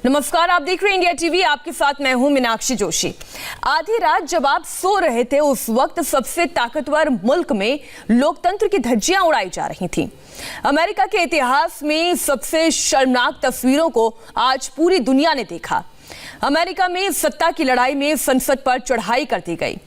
नमस्कार, आप देख रहे हैं इंडिया टीवी। आपके साथ मैं हूं मीनाक्षी जोशी। आधी रात जब आप सो रहे थे उस वक्त सबसे ताकतवर मुल्क में लोकतंत्र की धज्जियां उड़ाई जा रही थीं। अमेरिका के इतिहास में सबसे शर्मनाक तस्वीरों को आज पूरी दुनिया ने देखा। अमेरिका में सत्ता की लड़ाई में संसद पर चढ़ाई कर दी गई।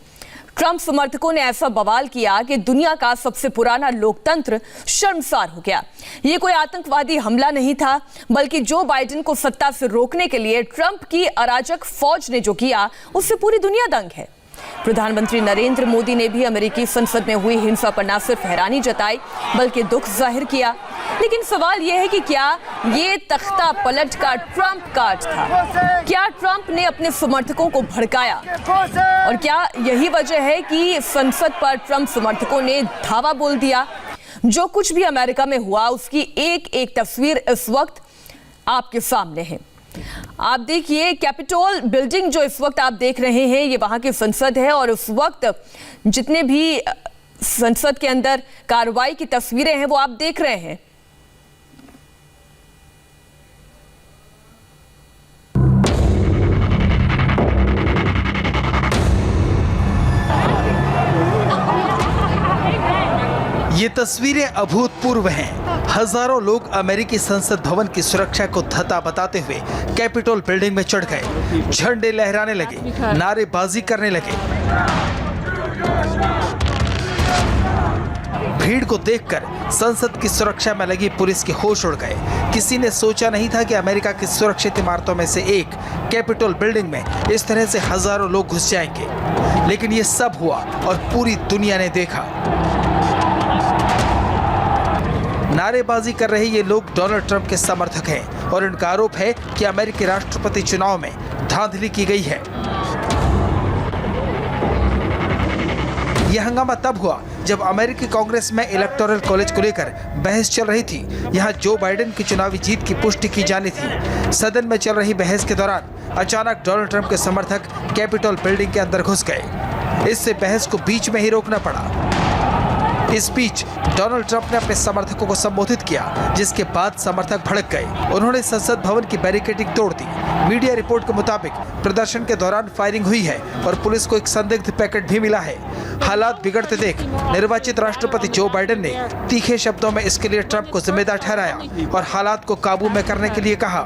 ट्रंप समर्थकों ने ऐसा बवाल किया कि दुनिया का सबसे पुराना लोकतंत्र शर्मसार हो गया। ये कोई आतंकवादी हमला नहीं था, बल्कि जो बाइडेन को सत्ता से रोकने के लिए ट्रंप की अराजक फौज ने जो किया, उससे पूरी दुनिया दंग है। प्रधानमंत्री नरेंद्र मोदी ने भी अमेरिकी संसद में हुई हिंसा पर न सिर्फ हैरानी जताई, बल्कि दुख जाहिर किया। लेकिन सवाल यह है कि क्या ये तख्ता पलट का ट्रंप कार्ड था? क्या ट्रंप ने अपने समर्थकों को भड़काया? और क्या यही वजह है कि संसद पर ट्रंप समर्थकों ने धावा बोल दिया? जो कुछ भी अमेरिका में हुआ उसकी एक एक तस्वीर इस वक्त आपके सामने है। आप देखिए, कैपिटोल बिल्डिंग जो इस वक्त आप देख रहे हैं, ये वहां की संसद है और उस वक्त जितने भी संसद के अंदर कार्रवाई की तस्वीरें हैं वो आप देख रहे हैं। ये तस्वीरें अभूतपूर्व हैं। हजारों लोग अमेरिकी संसद भवन की सुरक्षा को धता बताते हुए कैपिटोल बिल्डिंग में चढ़ गए, झंडे लहराने लगे, नारेबाजी करने लगे। भीड़ को देखकर संसद की सुरक्षा में लगी पुलिस के होश उड़ गए। किसी ने सोचा नहीं था कि अमेरिका की सुरक्षित इमारतों में से एक कैपिटोल बिल्डिंग में इस तरह से हजारों लोग घुस जाएंगे। लेकिन ये सब हुआ और पूरी दुनिया ने देखा। नारेबाजी कर रहे ये लोग डोनाल्ड ट्रंप के समर्थक हैं और इनका आरोप है कि अमेरिकी राष्ट्रपति चुनाव में धांधली की गई है। यह हंगामा तब हुआ जब अमेरिकी कांग्रेस में इलेक्टोरल कॉलेज को लेकर बहस चल रही थी। यहां जो बाइडेन की चुनावी जीत की पुष्टि की जानी थी। सदन में चल रही बहस के दौरान अचानक डोनाल्ड ट्रंप के समर्थक कैपिटोल बिल्डिंग के अंदर घुस गए। इससे बहस को बीच में ही रोकना पड़ा। इस बीच डोनाल्ड ट्रंप ने अपने समर्थकों को संबोधित किया, जिसके बाद समर्थक भड़क गए। उन्होंने संसद भवन की बैरिकेडिंग तोड़ दी। मीडिया रिपोर्ट के मुताबिक प्रदर्शन के दौरान फायरिंग हुई है और पुलिस को एक संदिग्ध पैकेट भी मिला है। हालात बिगड़ते देख निर्वाचित राष्ट्रपति जो बाइडेन ने तीखे शब्दों में इसके लिए ट्रंप को जिम्मेदार ठहराया और हालात को काबू में करने के लिए कहा।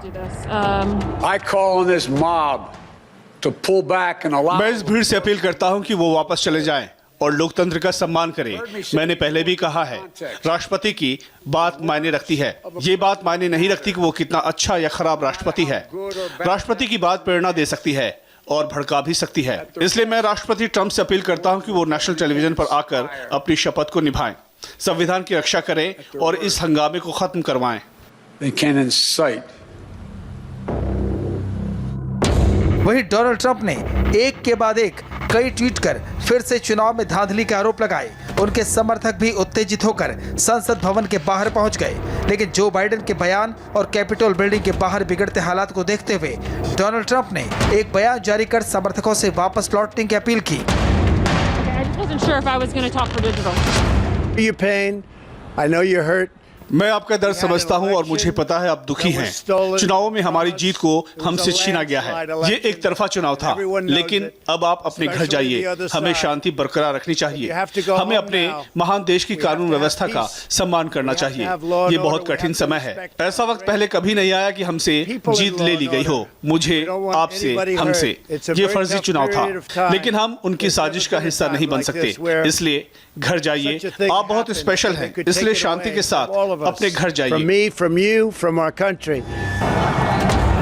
मैं इस भीड़ से अपील करता हूं कि वो वापस चले जाएं और लोकतंत्र का सम्मान करें। मैंने पहले भी कहा है, राष्ट्रपति की बात मायने रखती है। ये बात मायने नहीं रखती कि वो कितना अच्छा या खराब राष्ट्रपति है। राष्ट्रपति की बात प्रेरणा दे सकती है और भड़का भी सकती है। इसलिए मैं राष्ट्रपति ट्रंप से अपील करता हूं कि वो नेशनल टेलीविजन पर आकर अपनी शपथ को निभाएं, संविधान की रक्षा करें और इस हंगामे को खत्म करवाएं। वहीं डोनाल्ड ट्रंप ने एक के बाद एक कई ट्वीट कर फिर से चुनाव में धांधली के आरोप लगाए। उनके समर्थक भी उत्तेजित होकर संसद भवन के बाहर पहुंच गए। लेकिन जो बाइडेन के बयान और कैपिटोल बिल्डिंग के बाहर बिगड़ते हालात को देखते हुए डोनाल्ड ट्रंप ने एक बयान जारी कर समर्थकों से वापस लौटने की अपील की। मैं आपका दर्द समझता हूं और मुझे पता है आप दुखी हैं। चुनावों में हमारी जीत को हमसे छीना गया है। ये एक तरफा चुनाव था, लेकिन अब आप अपने घर जाइए। हमें शांति बरकरार रखनी चाहिए। हमें अपने महान देश की कानून व्यवस्था का सम्मान करना चाहिए। ये बहुत कठिन समय है। ऐसा वक्त पहले कभी नहीं आया कि हमसे जीत ले ली गई हो। मुझे, आपसे, हमसे। ये फर्जी चुनाव था, लेकिन हम उनकी साजिश का हिस्सा नहीं बन सकते। इसलिए घर जाइए। आप बहुत स्पेशल हैं, इसलिए शांति के साथ अपने घर जाइए।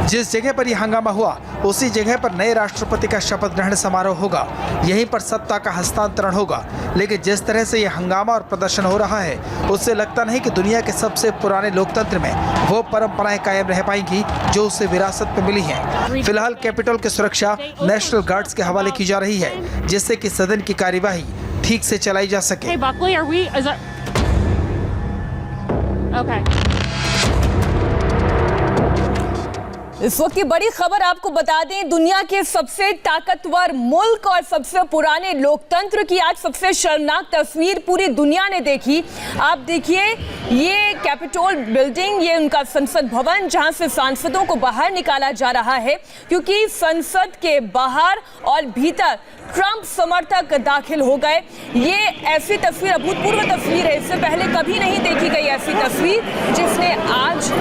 जिस जगह पर यह हंगामा हुआ उसी जगह पर नए राष्ट्रपति का शपथ ग्रहण समारोह होगा। यहीं पर सत्ता का हस्तांतरण होगा। लेकिन जिस तरह से यह हंगामा और प्रदर्शन हो रहा है, उससे लगता नहीं कि दुनिया के सबसे पुराने लोकतंत्र में वो परंपराएं कायम रह पाएंगी जो उसे विरासत में मिली हैं। फिलहाल कैपिटोल की सुरक्षा नेशनल गार्ड्स के हवाले की जा रही है, जिससे कि सदन की कार्यवाही ठीक से चलाई जा सके। इस वक्त की बड़ी खबर आपको बता दें, दुनिया के सबसे ताकतवर मुल्क और सबसे पुराने लोकतंत्र की आज सबसे शर्मनाक तस्वीर पूरी दुनिया ने देखी। आप देखिए, ये कैपिटोल बिल्डिंग, ये उनका संसद भवन जहां से सांसदों को बाहर निकाला जा रहा है, क्योंकि संसद के बाहर और भीतर ट्रंप समर्थक दाखिल हो गए। ये ऐसी तस्वीर, अभूतपूर्व तस्वीर है, इससे पहले कभी नहीं देखी गई ऐसी तस्वीर, जिसने आज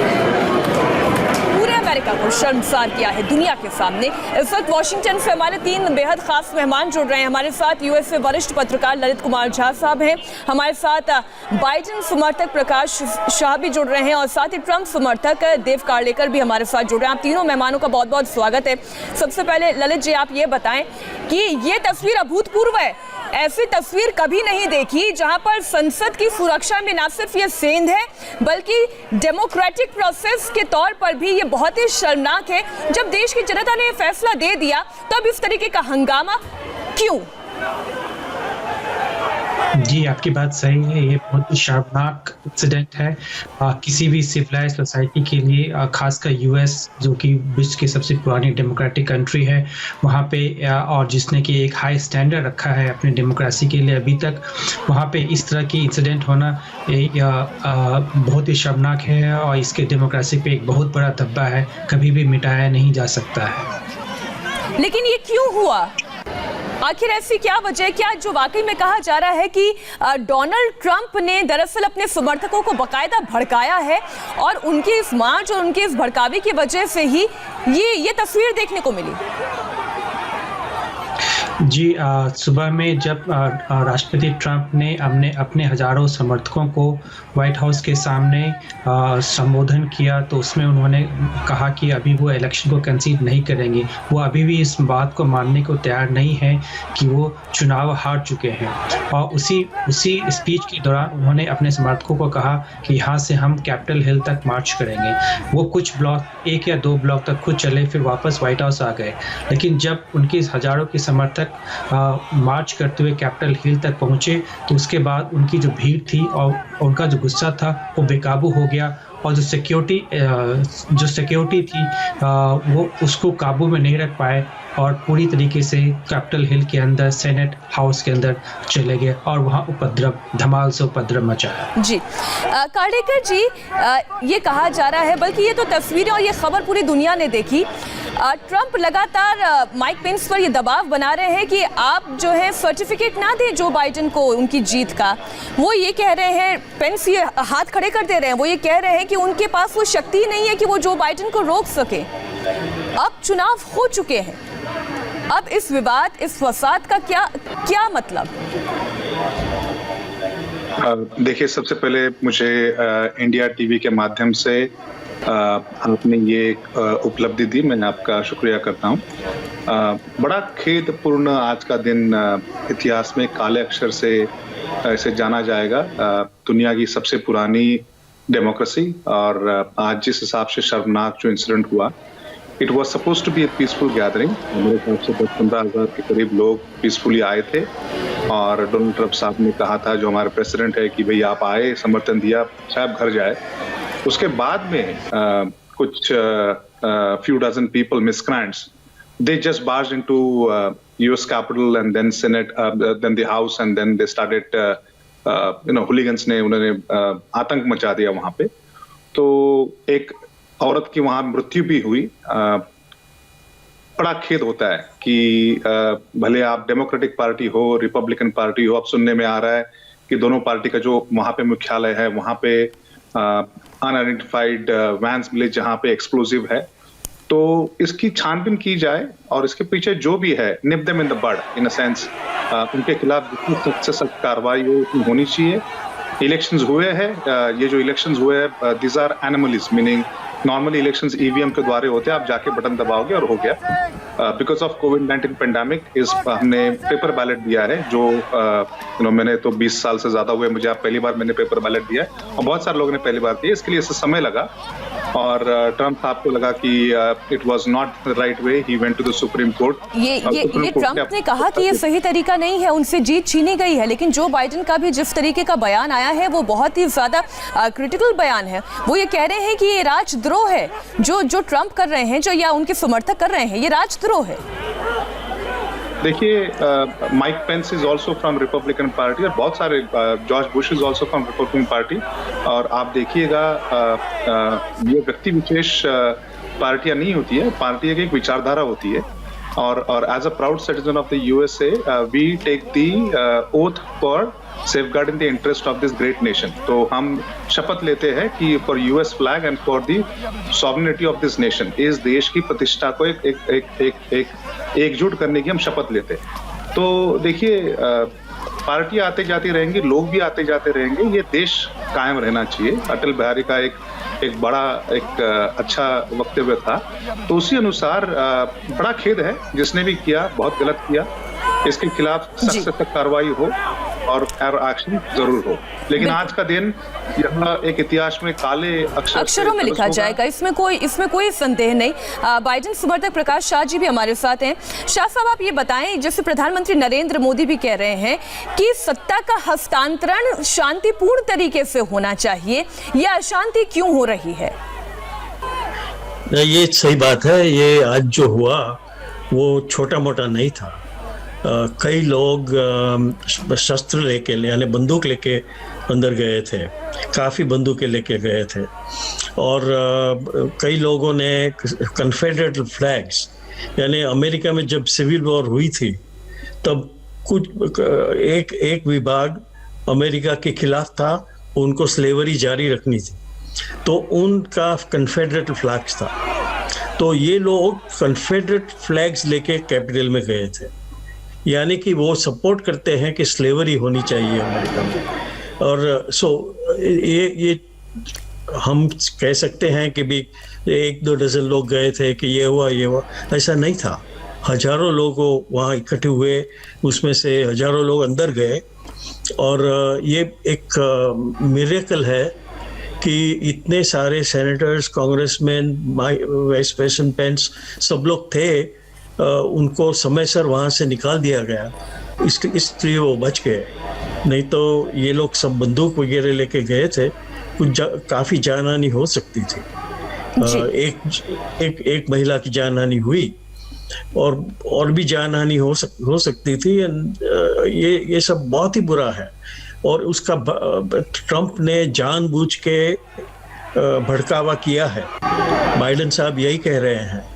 पूरे अमेरिका को शर्मसार किया है दुनिया के सामने। इस वक्त वॉशिंगटन से हमारे 3 बेहद खास मेहमान जुड़ रहे हैं। हमारे साथ यूएस से वरिष्ठ पत्रकार ललित कुमार झा साहब हैं, हमारे साथ बाइडेन समर्थक प्रकाश शाह भी जुड़ रहे हैं और साथ ही ट्रंप समर्थक देव कार्लेकर भी हमारे साथ जुड़ रहे हैं। आप तीनों मेहमानों का बहुत बहुत स्वागत है। सबसे पहले ललित जी, आप ये बताएं कि ये तस्वीर अभूतपूर्व है, ऐसी तस्वीर कभी नहीं देखी जहां पर संसद की सुरक्षा में ना सिर्फ ये सेंध है, बल्कि डेमोक्रेटिक प्रोसेस के तौर पर भी ये बहुत ही शर्मनाक है। जब देश की जनता ने ये फैसला दे दिया, तब इस तरीके का हंगामा क्यों? जी, आपकी बात सही है। ये बहुत ही शर्मनाक इंसिडेंट है किसी भी सिविलाइज्ड सोसाइटी के लिए, खासकर यूएस जो कि विश्व की सबसे पुरानी डेमोक्रेटिक कंट्री है, वहाँ पे और जिसने कि एक हाई स्टैंडर्ड रखा है अपनी डेमोक्रेसी के लिए अभी तक, वहाँ पे इस तरह की इंसिडेंट होना बहुत ही शर्मनाक है और इसके डेमोक्रेसी पे एक बहुत बड़ा धब्बा है, कभी भी मिटाया नहीं जा सकता है। लेकिन ये क्यों हुआ? आखिर ऐसी क्या वजह, क्या जो वाकई में कहा जा रहा है कि डोनाल्ड ट्रंप ने दरअसल अपने समर्थकों को बाकायदा भड़काया है और उनकी इस मार्च और उनके इस भड़कावे की वजह से ही ये तस्वीर देखने को मिली? जी, सुबह में जब राष्ट्रपति ट्रंप ने अपने हजारों समर्थकों को व्हाइट हाउस के सामने संबोधन किया, तो उसमें उन्होंने कहा कि अभी वो इलेक्शन को कंसीड नहीं करेंगे। वो अभी भी इस बात को मानने को तैयार नहीं है कि वो चुनाव हार चुके हैं और उसी स्पीच के दौरान उन्होंने अपने समर्थकों को कहा कि यहाँ से हम कैपिटल हिल तक मार्च करेंगे। वो कुछ ब्लॉक, 1 या 2 ब्लॉक तक खुद चले, फिर वापस व्हाइट हाउस आ गए। लेकिन जब उनके हजारों के समर्थक मार्च करते हुए कैपिटल हिल तक पहुंचे, तो उसके बाद उनकी जो भीड़ थी और उनका जो गुस्सा था वो बेकाबू हो गया और जो सिक्योरिटी थी वो उसको काबू में नहीं रख पाए और पूरी तरीके से कैपिटल हिल के अंदर, सेनेट हाउस के अंदर चले गए और वहाँ धमाल से उपद्रव मचाया। जी, कार्लेकर जी, ये कहा जा रहा है, बल्कि ये तो तस्वीरें और ये खबर पूरी दुनिया ने देखी, ट्रंप लगातार माइक पेंस पर ये दबाव बना रहे हैं कि आप जो है सर्टिफिकेट ना दें जो बाइडेन को उनकी जीत का। वो ये कह रहे हैं, पेंस ये हाथ खड़े कर दे रहे हैं, वो ये कह रहे हैं कि उनके पास वो शक्ति नहीं है कि वो जो बाइडेन को रोक सके। अब चुनाव हो चुके हैं, अब इस विवाद, इस फसाद का क्या मतलब? देखिए, सबसे पहले मुझे इंडिया टीवी के माध्यम से आपने ये उपलब्धि दी, मैं आपका शुक्रिया करता हूँ। बड़ा खेदपूर्ण आज का दिन इतिहास में काले अक्षर से इसे जाना जाएगा। दुनिया की सबसे पुरानी डेमोक्रेसी और आज जिस हिसाब से शर्मनाक जो इंसिडेंट हुआ, it was suppose to be a peaceful gathering. मेरे ख्याल से 10-15 हज़ार के करीब लोग पीसफुली आए थे और डोनाल्ड ट्रंप साहब ने कहा था, जो हमारे प्रेसिडेंट है, कि भाई आप आए, समर्थन दिया, साहब घर जाए। उसके बाद में कुछ few dozen people, miscreants, they just barged into US Capitol and then Senate, then the House, and then they started, hooligans ने उन्होंने आतंक मचा दिया वहां पे। तो एक औरत की वहां मृत्यु भी हुई। बड़ा खेद होता है कि भले आप डेमोक्रेटिक पार्टी हो, रिपब्लिकन पार्टी हो, अब सुनने में आ रहा है कि दोनों पार्टी का जो वहां पे मुख्यालय है, वहां पे अनआइडेंटिफाइड वैन्स मिले जहां पे एक्सप्लोसिव है। तो इसकी छानबीन की जाए और इसके पीछे जो भी है, nip them in the bud, in a sense, उनके खिलाफ जितनी सख्त से सख्त कार्रवाई होनी चाहिए। इलेक्शंस हुए हैं, ये जो इलेक्शंस हुए हैं, this are anomalies, meaning normally elections EVM के द्वारा होते हैं, आप जाके बटन दबाओगे और हो गया। बिकॉज ऑफ कोविड-19 पेंडेमिक हमने पेपर बैलेट दिया है, जो मैंने तो 20 साल से ज्यादा हुए मुझे, आप पहली बार मैंने पेपर बैलेट दिया है और बहुत सारे लोगों ने पहली बार दिया, इसके लिए इससे समय लगा। और ट्रम्प साहब को लगा कि it was not the right way, he went to the Supreme Court. ये ट्रम्प ने कहा कि ये सही तरीका नहीं है, उनसे जीत छीनी गई है, लेकिन जो बाइडेन का भी जिस तरीके का बयान आया है वो बहुत ही ज्यादा क्रिटिकल बयान है। वो ये कह रहे हैं कि ये राजद्रोह है जो ट्रम्प कर रहे हैं, जो या उनके समर्थक कर रहे हैं, ये राजद्रोह है। देखिए, Mike Pence is also from Republican party और बहुत सारे, George Bush is also from Republican party. और आप देखिएगा, ये व्यक्ति विशेष पार्टियां नहीं होती है, पार्टी एक विचारधारा होती है। और as a proud citizen of the USA we take the oath for safeguarding the interest of this great nation। तो हम शपथ लेते हैं कि for US flag and for the sovereignty of this nation, इस देश की प्रतिष्ठा को एकजुट करने की हम शपथ लेते हैं। तो देखिए, पार्टियां आते जाती रहेंगी, लोग भी आते जाते रहेंगे, ये देश कायम रहना चाहिए। अटल बिहारी का एक बड़ा अच्छा वक्तव्य था, तो उसी अनुसार बड़ा खेद है जिसने भी किया, बहुत गलत किया, इसके खिलाफ सख्त से सख्त कार्रवाई हो और एक्शन जरूर हो। लेकिन आज का दिन यहाँ एक इतिहास में काले अक्षरों में लिखा जाएगा, इसमें कोई संदेह नहीं। बाइडेन समर्थक प्रकाश शाह जी भी हमारे साथ हैं। शाह साहब, आप ये बताएं, जैसे प्रधानमंत्री नरेंद्र मोदी भी कह रहे हैं कि सत्ता का हस्तांतरण शांतिपूर्ण तरीके से होना चाहिए, यह अशांति क्यों हो रही है? ये सही बात है। ये आज जो हुआ वो छोटा मोटा नहीं था। कई लोग शस्त्र लेके, यानी बंदूक लेके अंदर गए थे, काफ़ी बंदूकें लेके गए थे। और कई लोगों ने कन्फेडरेट फ्लैग्स, यानी अमेरिका में जब सिविल वॉर हुई थी तब कुछ एक विभाग अमेरिका के खिलाफ था, उनको स्लेवरी जारी रखनी थी, तो उनका कन्फेडरेट फ्लैग्स था। तो ये लोग कन्फेडरेट फ्लैग्स लेके कैपिटल में गए थे, यानी कि वो सपोर्ट करते हैं कि स्लेवरी होनी चाहिए अमेरिका में। और ये हम कह सकते हैं कि भी 1-2 डजन लोग गए थे कि ये हुआ, ऐसा नहीं था। हजारों लोग वहाँ इकट्ठे हुए, उसमें से हजारों लोग अंदर गए। और ये एक मिरेकल है कि इतने सारे senators, congressman, vice president Pence, सब लोग थे, उनको समय सर वहाँ से निकाल दिया गया, इसलिए वो बच गए। नहीं तो ये लोग सब बंदूक वगैरह लेके गए थे, काफ़ी जानहानि हो सकती थी। एक महिला की जानहानि हुई और भी जानहानि हो सकती थी। ये सब बहुत ही बुरा है। और उसका ट्रम्प ने जानबूझ के भड़कावा किया है। बाइडेन साहब यही कह रहे हैं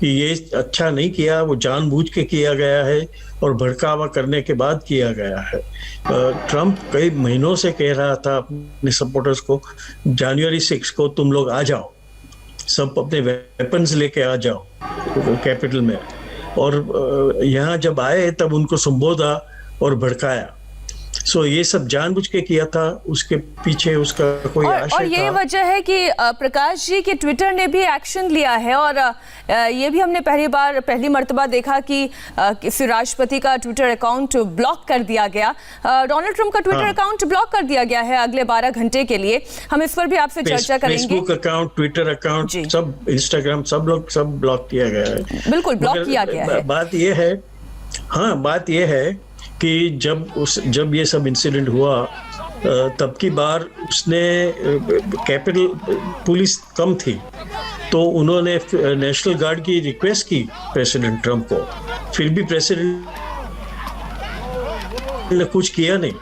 कि ये अच्छा नहीं किया, वो जानबूझ के किया गया है और भड़कावा करने के बाद किया गया है। ट्रम्प कई महीनों से कह रहा था अपने सपोर्टर्स को, जनवरी 6 को तुम लोग आ जाओ, सब अपने वेपन्स लेके आ जाओ कैपिटल में। और यहाँ जब आए तब उनको संबोधा और भड़काया। सो ये सब जानबूझ के किया था, उसके पीछे उसका कोई आशय था। और ये वजह है कि प्रकाश जी के ट्विटर ने भी एक्शन लिया है। और ये भी हमने पहली मर्तबा देखा कि किसी राष्ट्रपति का ट्विटर अकाउंट ब्लॉक कर दिया गया। डोनाल्ड ट्रंप का ट्विटर अकाउंट ब्लॉक कर दिया गया है अगले 12 घंटे के लिए। हम इस पर भी आपसे चर्चा करेंगे। फेसबुक अकाउंट, ट्विटर अकाउंट, सब, इंस्टाग्राम, सब ब्लॉक किया गया है। बिल्कुल ब्लॉक किया गया है। बात ये है कि जब ये सब इंसिडेंट हुआ तब की बार उसने कैपिटल पुलिस कम थी, तो उन्होंने नेशनल गार्ड की रिक्वेस्ट की प्रेसिडेंट ट्रम्प को, फिर भी प्रेसिडेंट ने कुछ किया नहीं,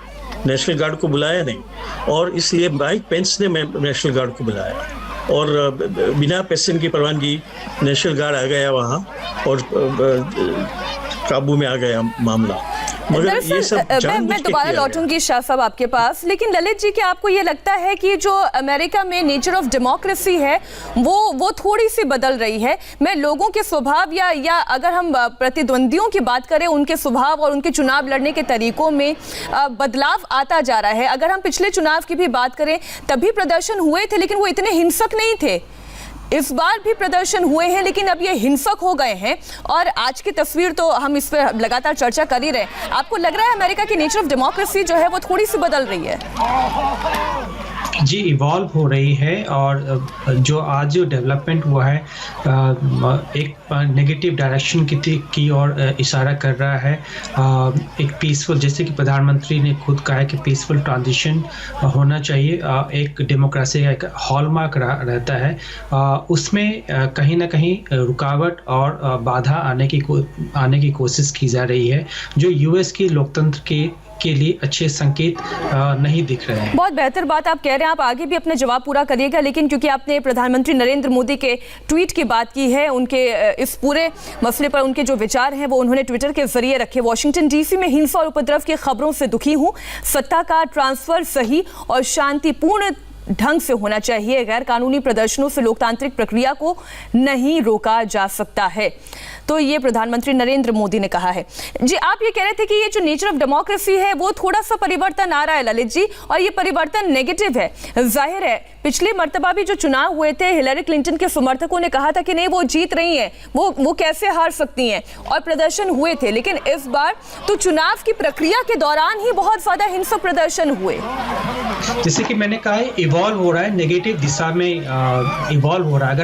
नेशनल गार्ड को बुलाया नहीं। और इसलिए माइक पेंस ने नेशनल गार्ड को बुलाया और बिना प्रेसिडेंट की परवानगी नेशनल गार्ड आ गया वहाँ और काबू में आ गया मामला। मगर ये सब मैं दोबारा लौटूंगी शाह साहब आपके पास, लेकिन ललित जी, क्या आपको ये लगता है कि जो अमेरिका में नेचर ऑफ डेमोक्रेसी है वो थोड़ी सी बदल रही है? मैं लोगों के स्वभाव या अगर हम प्रतिद्वंदियों की बात करें, उनके स्वभाव और उनके चुनाव लड़ने के तरीकों में बदलाव आता जा रहा है। अगर हम पिछले चुनाव की भी बात करें, तभी प्रदर्शन हुए थे लेकिन वो इतने हिंसक नहीं थे। इस बार भी प्रदर्शन हुए हैं लेकिन अब ये हिंसक हो गए हैं। और आज की तस्वीर तो हम इस पर लगातार चर्चा कर ही रहे हैं। आपको लग रहा है अमेरिका की नेचर ऑफ डेमोक्रेसी जो है वो थोड़ी सी बदल रही है? जी इवॉल्व हो रही है और जो आज जो डेवलपमेंट हुआ है एक नेगेटिव डायरेक्शन की ओर इशारा कर रहा है। एक पीसफुल, जैसे कि प्रधानमंत्री ने खुद कहा है कि पीसफुल ट्रांजिशन होना चाहिए, एक डेमोक्रेसी का एक हॉलमार्क रहता है, उसमें कहीं ना कहीं रुकावट और बाधा आने की कोशिश की जा रही है, जो यूएस की लोकतंत्र के लिए अच्छे संकेत नहीं दिख रहे हैं। बहुत बेहतर बात आप कह रहे हैं, आप आगे भी अपना जवाब पूरा करिएगा, लेकिन क्योंकि आपने प्रधानमंत्री नरेंद्र मोदी के ट्वीट की बात की है, उनके इस पूरे मसले पर उनके जो विचार हैं वो उन्होंने ट्विटर के जरिए रखे। वॉशिंगटन डीसी में हिंसा और उपद्रव की खबरों से दुखी हूं, सत्ता का ट्रांसफर सही और शांतिपूर्ण ढंग से होना चाहिए, गैर कानूनी प्रदर्शनों से लोकतांत्रिक प्रक्रिया को नहीं रोका जा सकता है। तो ये प्रधानमंत्री नरेंद्र मोदी ने कहा है। जी आप ये कह रहे थे कि ये जो नेचर ऑफ डेमोक्रेसी है वो थोड़ा सा परिवर्तन आ रहा है ललित जी, और ये परिवर्तन नेगेटिव है। जाहिर है पिछली मर्तबा भी जो चुनाव हुए थे, हिलरी क्लिंटन के समर्थकों ने कहा था कि नहीं वो जीत रही हैं, वो कैसे हार सकती हैं, और प्रदर्शन हुए थे। लेकिन इस बार तो चुनाव की प्रक्रिया के दौरान ही बहुत ज्यादा हिंसक प्रदर्शन हुए। जैसे कि मैंने कहा है, इवॉल्व हो रहा है, नेगेटिव दिशा में इवॉल्व हो रहा है।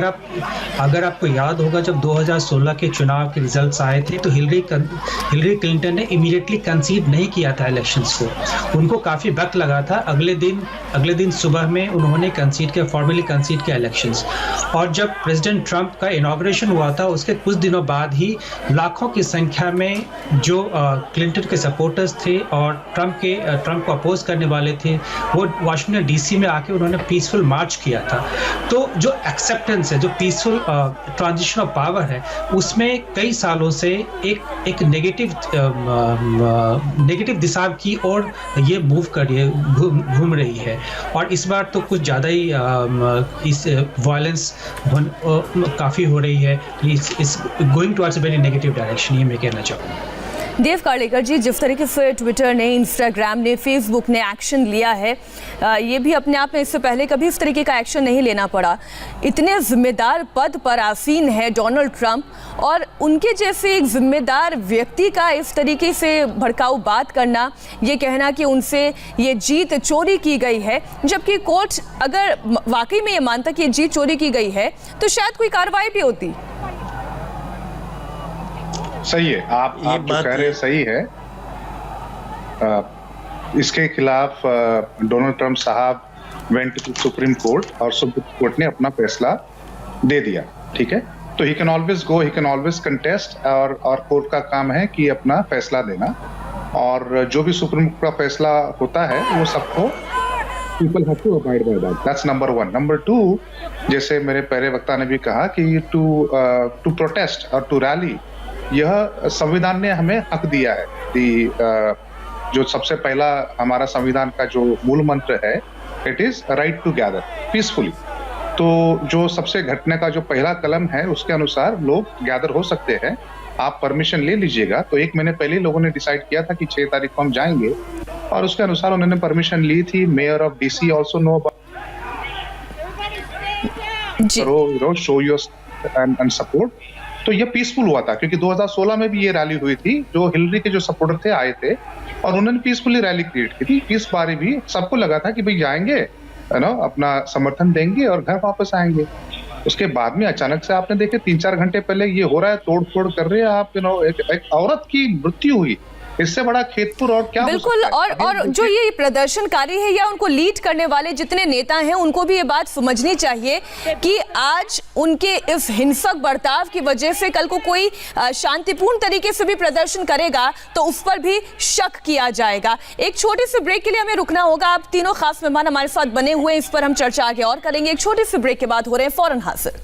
अगर आपको याद होगा जब 2016 के चुनाव के रिजल्ट्स आए थे तो हिलरी क्लिंटन ने इमीडिएटली कंसीड नहीं किया था इलेक्शंस को, उनको काफी वक्त लगा था। अगले दिन सुबह में उन्होंने फॉर्मली कंसीड किया इलेक्शंस। और जब प्रेसिडेंट ट्रंप का इनॉग्रेशन हुआ था उसके कुछ दिनों बाद ही लाखों की संख्या में जो क्लिंटन के सपोर्टर्स थे और ट्रंप को अपोज करने वाले थे, वो वाशिंगटन डीसी में आके उन्होंने पीसफुल मार्च किया था। तो जो एक्सेप्टेंस है, जो पीसफुल ट्रांजिशन ऑफ पावर है, उसमें कई सालों से एक नेगेटिव दिशा की ओर ये मूव कर रही है, घूम रही है। और इस बार तो कुछ ज़्यादा ही इस वायलेंस काफ़ी हो रही है, इस going towards a very negative direction, ये मैं कहना चाहूँगा। देव कार्लेकर जी, जिस तरीके से ट्विटर ने, इंस्टाग्राम ने, फेसबुक ने एक्शन लिया है, ये भी अपने आप में इससे पहले कभी इस तरीके का एक्शन नहीं लेना पड़ा। इतने जिम्मेदार पद पर आसीन है डोनाल्ड ट्रंप, और उनके जैसे एक जिम्मेदार व्यक्ति का इस तरीके से भड़काऊ बात करना, ये कहना कि उनसे ये जीत चोरी की गई है, जबकि कोर्ट अगर वाकई में ये मानता कि ये जीत चोरी की गई है तो शायद कोई कार्रवाई भी होती। सही है, आप जो कह रहे हैं सही है। इसके खिलाफ डोनाल्ड ट्रंप साहब वेंट टू सुप्रीम कोर्ट और सुप्रीम कोर्ट ने अपना फैसला दे दिया, ठीक है। तो he can always go, he can always contest, और कोर्ट का काम है कि अपना फैसला देना, और जो भी सुप्रीम कोर्ट का फैसला होता है वो सबको people have to abide by that. That's number one. Number two, जैसे मेरे पहले वक्ता ने भी कहा कि to protest और to rally, यह संविधान ने हमें हक दिया है। जो सबसे पहला हमारा संविधान का जो मूल मंत्र है, it is right to gather peacefully. तो जो सबसे घटने का जो पहला कलम है उसके अनुसार लोग गैदर हो सकते हैं, आप परमिशन ले लीजिएगा। तो 1 महीने पहले लोगों ने डिसाइड किया था कि 6 तारीख को हम जाएंगे, और उसके अनुसार उन्होंने परमिशन ली थी। Mayor of DC also know about show your and support. तो ये पीसफुल हुआ था, क्योंकि 2016 में भी ये रैली हुई थी, जो हिलरी के जो सपोर्टर थे आए थे और उन्होंने पीसफुली रैली क्रिएट की थी। इस बार भी सबको लगा था कि भाई जाएंगे, अपना समर्थन देंगे और घर वापस आएंगे। उसके बाद में अचानक से आपने देखे 3-4 घंटे पहले ये हो रहा है, तोड़ फोड़ कर रहे हैं आप। एक औरत की मृत्यु हुई, इससे बड़ा खेतपुर और क्या बिल्कुल। और जो ये प्रदर्शनकारी है या उनको लीड करने वाले जितने नेता हैं, उनको भी ये बात समझनी चाहिए कि आज उनके इस हिंसक बर्ताव की वजह से कल को कोई शांतिपूर्ण तरीके से भी प्रदर्शन करेगा तो उस पर भी शक किया जाएगा। एक छोटे से ब्रेक के लिए हमें रुकना होगा। आप तीनों खास मेहमान हमारे साथ बने हुए हैं, इस पर हम चर्चा आगे और करेंगे। एक छोटे से ब्रेक के बाद हो रहे हैं फौरन हाजिर।